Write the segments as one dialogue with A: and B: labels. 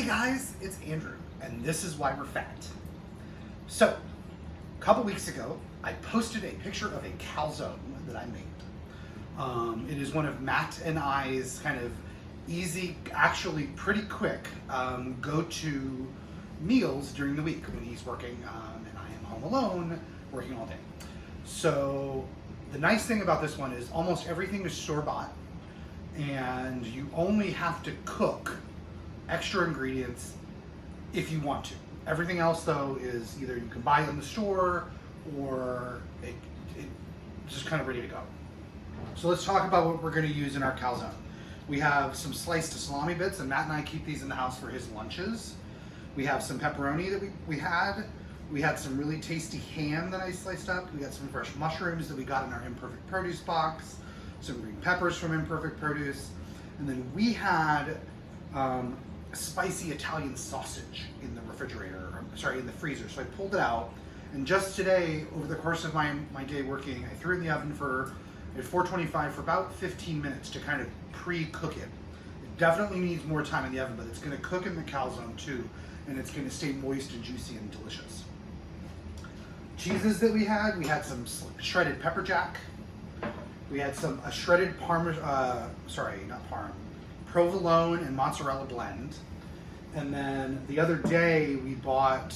A: guys, it's Andrew, and this is why we're fat. So, a couple weeks ago, I posted a picture of a calzone that I made. It is one of Matt and I's kind of easy, actually pretty quick go-to meals during the week when he's working and I am home alone, working all day. So, the nice thing about this one is almost everything is store-bought, and you only have to cook extra ingredients if you want to. Everything else though is either you can buy it in the store or it's just kind of ready to go. So let's talk about what we're going to use in our calzone. We have some sliced salami bits, and Matt and I keep these in the house for his lunches. We have some pepperoni that we had. We had some really tasty ham that I sliced up. We got some fresh mushrooms that we got in our Imperfect Produce box, some green peppers from Imperfect Produce, and then we had spicy Italian sausage in the in the freezer. So I pulled it out, and just today, over the course of my day working, I threw it in the oven at 425 for about 15 minutes to kind of pre-cook it. It definitely needs more time in the oven, but it's going to cook in the calzone too, and it's going to stay moist and juicy and delicious. Cheeses that we had some shredded pepper jack. We had some shredded provolone and mozzarella blend. And then the other day we bought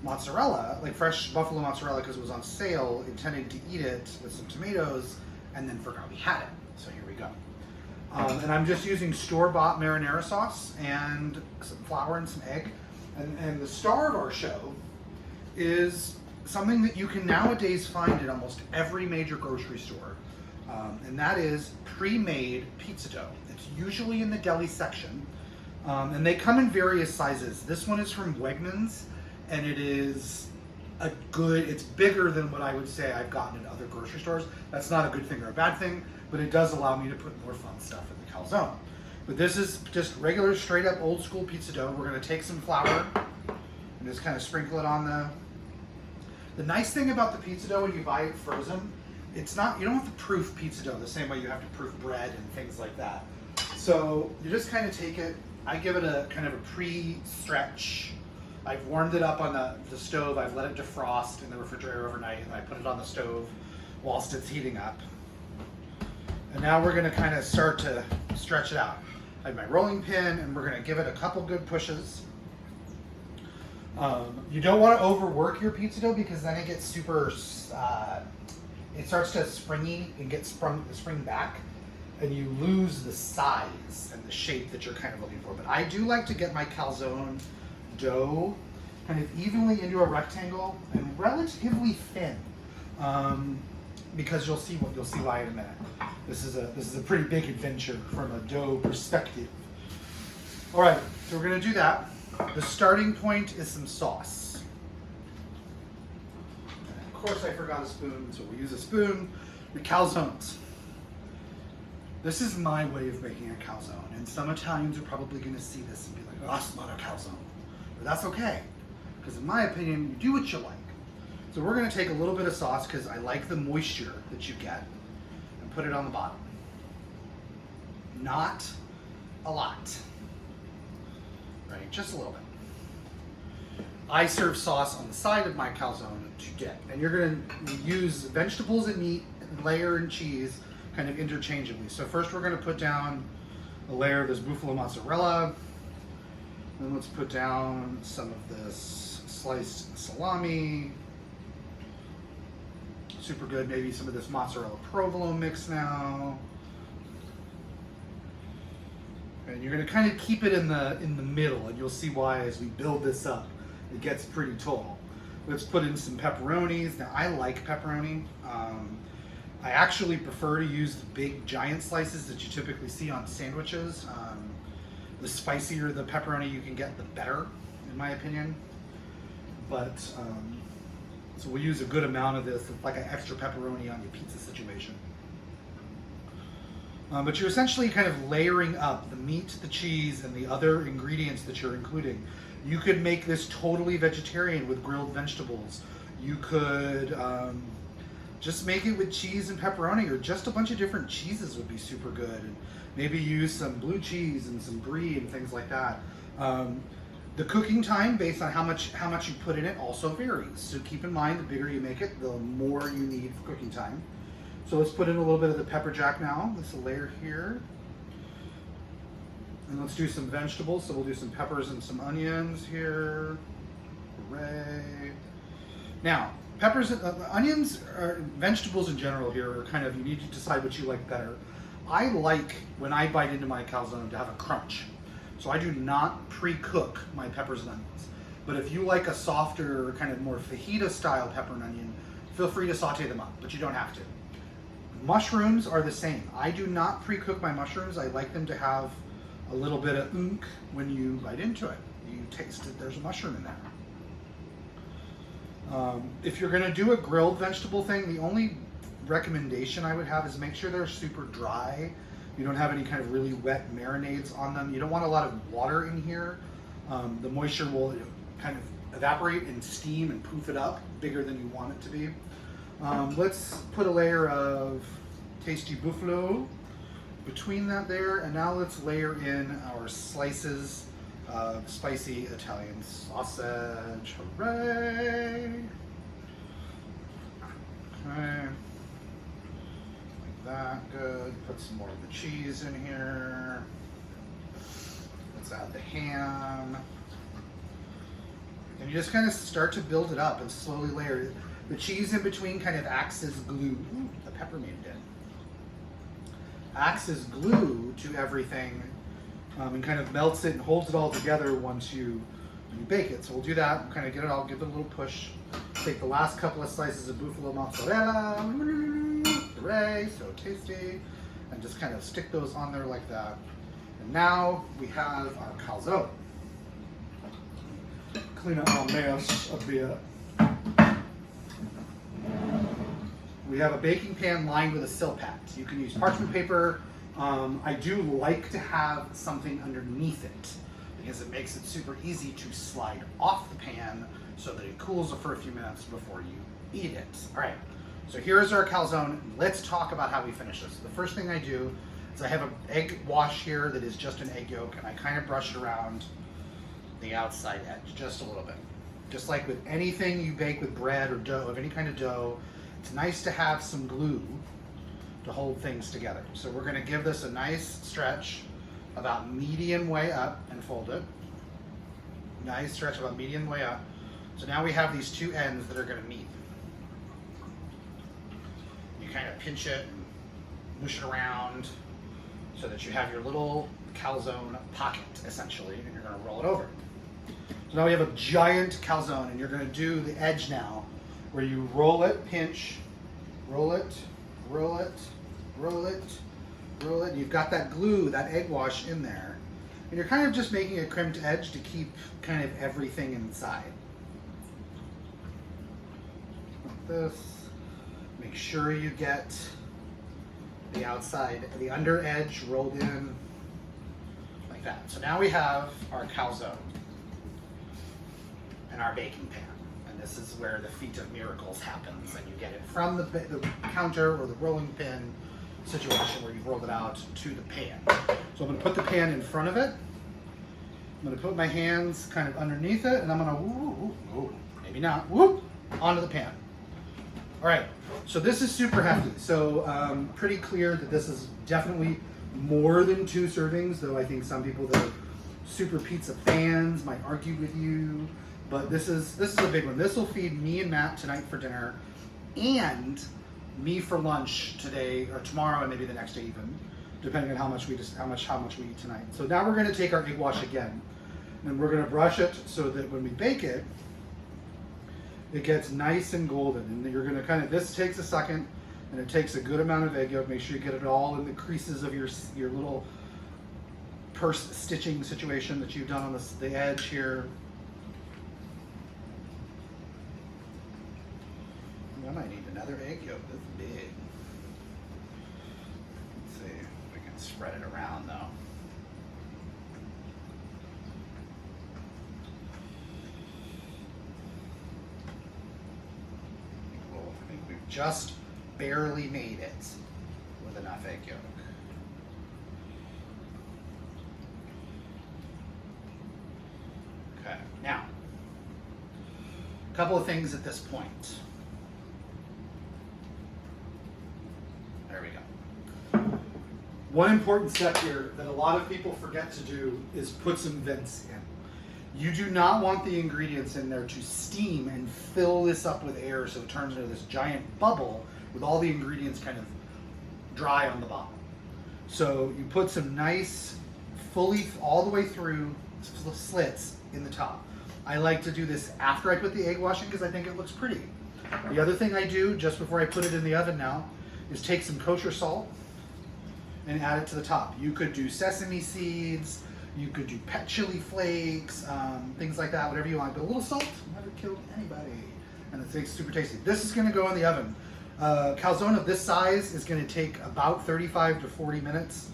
A: mozzarella, like fresh buffalo mozzarella, because it was on sale, intending to eat it with some tomatoes, and then forgot we had it. So here we go. And I'm just using store-bought marinara sauce and some flour and some egg. And the star of our show is something that you can nowadays find at almost every major grocery store. And that is pre-made pizza dough. It's usually in the deli section, and they come in various sizes. This one is from Wegmans, and it is it's bigger than what I would say I've gotten at other grocery stores. That's not a good thing or a bad thing, but it does allow me to put more fun stuff in the calzone. But this is just regular, straight up old school pizza dough. We're gonna take some flour and just kind of sprinkle it on the nice thing about the pizza dough when you buy it frozen, you don't have to proof pizza dough the same way you have to proof bread and things like that. So you just kind of take it, I give it a kind of a pre-stretch. I've warmed it up on the stove, I've let it defrost in the refrigerator overnight, and I put it on the stove whilst it's heating up. And now we're gonna kind of start to stretch it out. I have my rolling pin, and we're gonna give it a couple good pushes. You don't want to overwork your pizza dough because then it gets super, it starts to springy and get spring back, and you lose the size and the shape that you're kind of looking for. But I do like to get my calzone dough kind of evenly into a rectangle and relatively thin, because you'll see why in a minute. This is a pretty big adventure from a dough perspective. All right, so we're gonna do that. The starting point is some sauce. And of course I forgot a spoon, so we'll use a spoon. The calzones. This is my way of making a calzone, and some Italians are probably going to see this and be like, oh, that's not a calzone. But that's okay, because in my opinion, you do what you like. So we're going to take a little bit of sauce, because I like the moisture that you get, and put it on the bottom. Not a lot. Right, just a little bit. I serve sauce on the side of my calzone to dip, and you're going to use vegetables and meat, and layer and cheese kind of interchangeably. So first we're going to put down a layer of this buffalo mozzarella, then let's put down some of this sliced salami, super good, maybe some of this mozzarella provolone mix now. And you're going to kind of keep it in the middle, and you'll see why as we build this up. It gets pretty tall. Let's put in some pepperonis. Now I like pepperoni. I actually prefer to use the big giant slices that you typically see on sandwiches. The spicier the pepperoni you can get, the better, in my opinion. But so we'll use a good amount of this, like an extra pepperoni on your pizza situation. But you're essentially kind of layering up the meat, the cheese, and the other ingredients that you're including. You could make this totally vegetarian with grilled vegetables. You could just make it with cheese and pepperoni, or just a bunch of different cheeses would be super good. And Maybe use some blue cheese and some brie and things like that. The cooking time, based on how much you put in it, also varies. So keep in mind, the bigger you make it, the more you need for cooking time. So let's put in a little bit of the pepper jack now. This layer here. And let's do some vegetables. So we'll do some peppers and some onions here. Hooray. Now, peppers, onions, vegetables in general here are kind of, you need to decide what you like better. I like, when I bite into my calzone, to have a crunch. So I do not pre-cook my peppers and onions. But if you like a softer, kind of more fajita style pepper and onion, feel free to saute them up, but you don't have to. Mushrooms are the same. I do not pre-cook my mushrooms. I like them to have a little bit of oomph when you bite into it. You taste it, there's a mushroom in there. If you're gonna do a grilled vegetable thing, the only recommendation I would have is make sure they're super dry. You don't have any kind of really wet marinades on them. You don't want a lot of water in here. The moisture will kind of evaporate and steam and poof it up bigger than you want it to be. Let's put a layer of tasty buffalo between that there, and now let's layer in our slices of spicy Italian sausage. Hooray! Okay. That good. Put some more of the cheese in here. Let's add the ham. And you just kind of start to build it up and slowly layer it. The cheese in between kind of acts as glue. Ooh, the pepper made it in. Acts as glue to everything and kind of melts it and holds it all together once you bake it. So we'll do that. We'll kind of get it all, give it a little push. Take the last couple of slices of buffalo mozzarella. Hooray, so tasty. And just kind of stick those on there like that. And now we have our calzone. Clean up my mess a bit. We have a baking pan lined with a silpat. You can use parchment paper. I do like to have something underneath it because it makes it super easy to slide off the pan so that it cools for a few minutes before you eat it. All right, so here's our calzone. Let's talk about how we finish this. The first thing I do is I have an egg wash here that is just an egg yolk, and I kind of brush it around the outside edge just a little bit. Just like with anything you bake with bread or dough, of any kind of dough, it's nice to have some glue to hold things together. So we're gonna give this a nice stretch about medium way up and fold it. Nice stretch about medium way up. So now we have these two ends that are gonna meet. You kind of pinch it and mush it around so that you have your little calzone pocket, essentially, and you're gonna roll it over. So now we have a giant calzone, and you're gonna do the edge now, where you roll it, pinch, roll it, roll it, roll it, roll it. You've got that glue, that egg wash in there. And you're kind of just making a crimped edge to keep kind of everything inside. Like this. Make sure you get the outside, the under edge rolled in like that. So now we have our calzone and our baking pan. This is where the feat of miracles happens, and you get it from the counter or the rolling pin situation where you've rolled it out to the pan. So I'm going to put the pan in front of it. I'm going to put my hands kind of underneath it, and I'm going to whoop, maybe not, whoop, onto the pan. All right, so this is super hefty. So pretty clear that this is definitely more than 2 servings, though I think some people that are super pizza fans might argue with you. But this is a big one. This will feed me and Matt tonight for dinner, and me for lunch today or tomorrow, and maybe the next day even, depending on how much we eat tonight. So now we're going to take our egg wash again, and we're going to brush it so that when we bake it, it gets nice and golden. And you're going to kind of, this takes a second, and it takes a good amount of egg yolk. Make sure you get it all in the creases of your little purse stitching situation that you've done on the edge here. I might need another egg yolk. That's big. Let's see if we can spread it around though. Well, I think we've just barely made it with enough egg yolk. Okay, now, a couple of things at this point. There we go. One important step here that a lot of people forget to do is put some vents in. You do not want the ingredients in there to steam and fill this up with air so it turns into this giant bubble with all the ingredients kind of dry on the bottom. So you put some nice, fully all the way through slits in the top. I like to do this after I put the egg wash in because I think it looks pretty. The other thing I do just before I put it in the oven now is take some kosher salt and add it to the top. You could do sesame seeds, you could do pet chili flakes, things like that, whatever you want. But a little salt never killed anybody. And it's super tasty. This is gonna go in the oven. Calzone of this size is gonna take about 35 to 40 minutes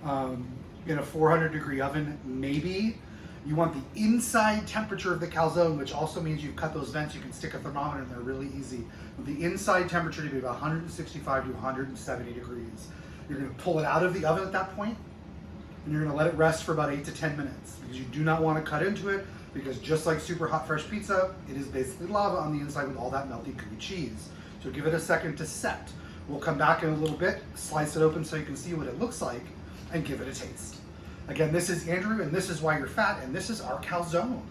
A: in a 400-degree oven, maybe. You want the inside temperature of the calzone, which also means you've cut those vents. You can stick a thermometer in there really easy. The inside temperature to be about 165 to 170 degrees. You're gonna pull it out of the oven at that point, and you're gonna let it rest for about 8 to 10 minutes because you do not wanna cut into it because just like super hot fresh pizza, it is basically lava on the inside with all that melty gooey cheese. So give it a second to set. We'll come back in a little bit, slice it open so you can see what it looks like, and give it a taste. Again, this is Andrew, and this is Why You're Fat, and this is our calzone.